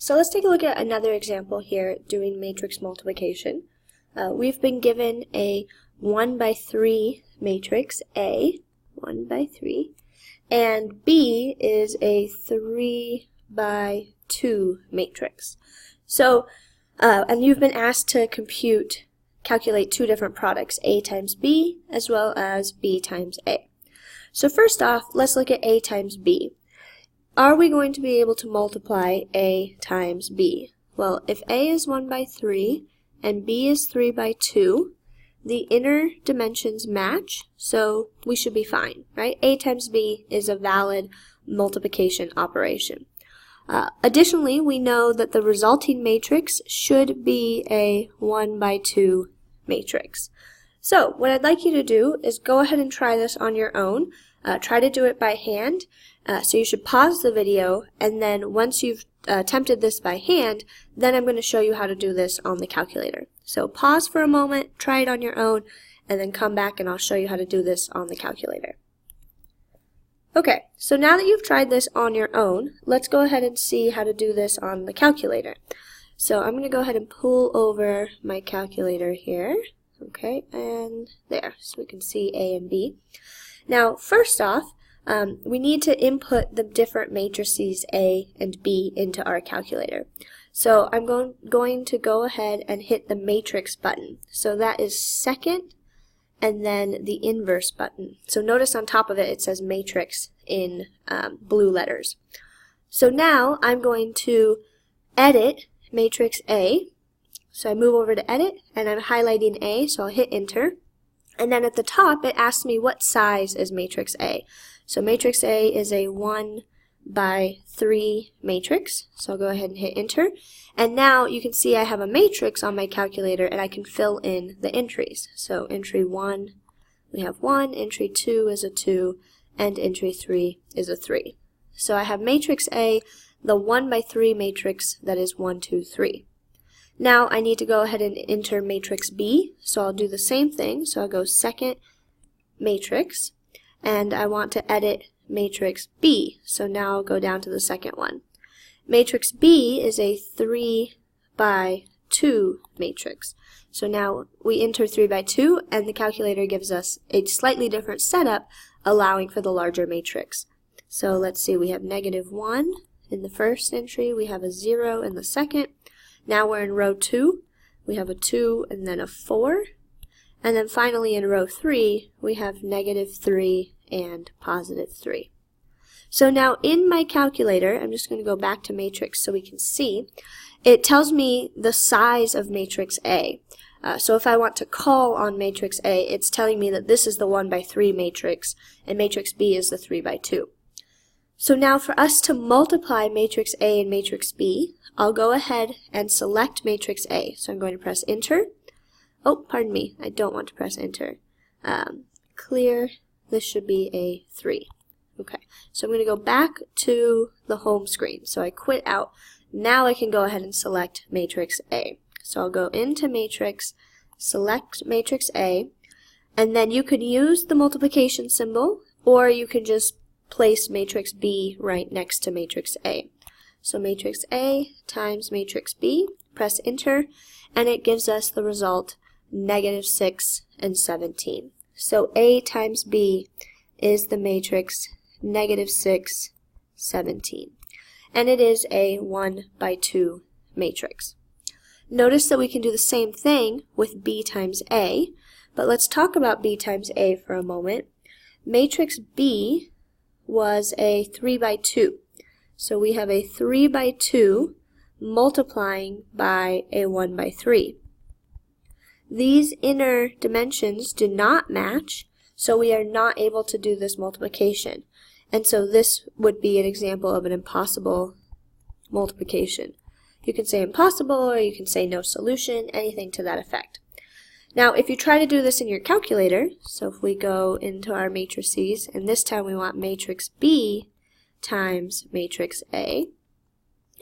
So let's take a look at another example here doing matrix multiplication. We've been given a 1 by 3 matrix A, 1 by 3, and B is a 3 by 2 matrix. So, and you've been asked to calculate two different products, A times B as well as B times A. So first off, let's look at A times B. Are we going to be able to multiply A times B? Well, if A is 1 by 3 and B is 3 by 2, the inner dimensions match, so we should be fine, right? A times B is a valid multiplication operation. Additionally, we know that the resulting matrix should be a 1 by 2 matrix. So what I'd like you to do is go ahead and try this on your own. Try to do it by hand. So you should pause the video, and then once you've attempted this by hand, then I'm going to show you how to do this on the calculator. So pause for a moment, try it on your own, and then come back and I'll show you how to do this on the calculator. Okay, so now that you've tried this on your own, let's go ahead and see how to do this on the calculator. So I'm going to go ahead and pull over my calculator here. Okay, and there, so we can see A and B. Now, first off, we need to input the different matrices A and B into our calculator. So I'm going to go ahead and hit the matrix button. So that is second, and then the inverse button. So notice on top of it, it says matrix in blue letters. So now I'm going to edit matrix A. So I move over to edit, and I'm highlighting A, so I'll hit enter. And then at the top, it asks me what size is matrix A. So matrix A is a 1 by 3 matrix. So I'll go ahead and hit enter. And now you can see I have a matrix on my calculator, and I can fill in the entries. So entry 1, we have 1, entry 2 is a 2, and entry 3 is a 3. So I have matrix A, the 1 by 3 matrix that is 1, 2, 3. Now I need to go ahead and enter matrix B, so I'll do the same thing. So I'll go second matrix, and I want to edit matrix B, so now I'll go down to the second one. Matrix B is a 3 by 2 matrix. So now we enter 3 by 2, and the calculator gives us a slightly different setup, allowing for the larger matrix. So let's see, we have -1 in the first entry, we have a 0 in the second. Now we're in row 2, we have a 2 and then a 4, and then finally in row 3 we have -3 and +3. So now in my calculator, I'm just going to go back to matrix so we can see, it tells me the size of matrix A. So if I want to call on matrix A, it's telling me that this is the 1 by 3 matrix, and matrix B is the 3 by 2. So now for us to multiply matrix A and matrix B, I'll go ahead and select matrix A. So I'm going to press enter. Oh, pardon me, I don't want to press enter. Clear, this should be a 3. Okay, so I'm going to go back to the home screen. So I quit out. Now I can go ahead and select matrix A. So I'll go into matrix, select matrix A, and then you could use the multiplication symbol, or you could just place matrix B right next to matrix A. So matrix A times matrix B, press enter, and it gives us the result -6 and 17. So A times B is the matrix -6, 17. And it is a 1 by 2 matrix. Notice that we can do the same thing with B times A, but let's talk about B times A for a moment. Matrix B was a 3 by 2. So we have a 3 by 2 multiplying by a 1 by 3. These inner dimensions do not match, so we are not able to do this multiplication. And so this would be an example of an impossible multiplication. You can say impossible, or you can say no solution, anything to that effect. Now, if you try to do this in your calculator, so if we go into our matrices, and this time we want matrix B times matrix A,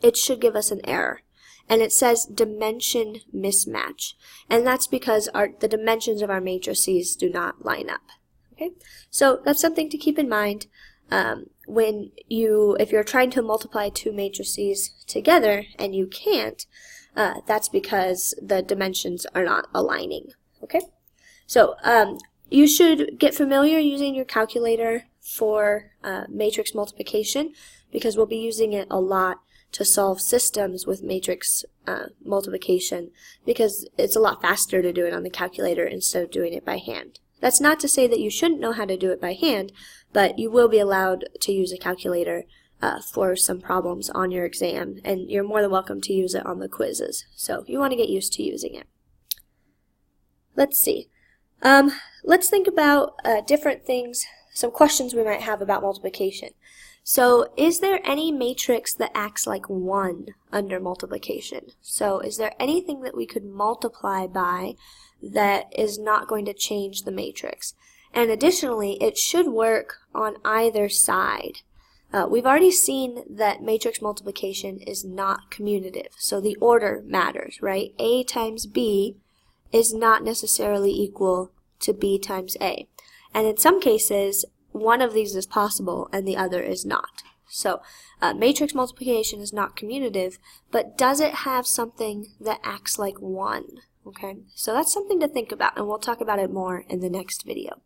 it should give us an error. And it says dimension mismatch. And that's because the dimensions of our matrices do not line up. Okay, so that's something to keep in mind. if you're trying to multiply two matrices together and you can't, that's because the dimensions are not aligning. Okay, so you should get familiar using your calculator for matrix multiplication, because we'll be using it a lot to solve systems with matrix multiplication, because it's a lot faster to do it on the calculator instead of doing it by hand. That's not to say that you shouldn't know how to do it by hand, but you will be allowed to use a calculator for some problems on your exam, and you're more than welcome to use it on the quizzes. So you want to get used to using it. Let's see. Let's think about different things, some questions we might have about multiplication. So is there any matrix that acts like 1 under multiplication? So is there anything that we could multiply by that is not going to change the matrix? And additionally, it should work on either side. We've already seen that matrix multiplication is not commutative, so the order matters, right? A times B is not necessarily equal to B times A. And in some cases, one of these is possible and the other is not. So matrix multiplication is not commutative, but does it have something that acts like 1? Okay, so that's something to think about, and we'll talk about it more in the next video.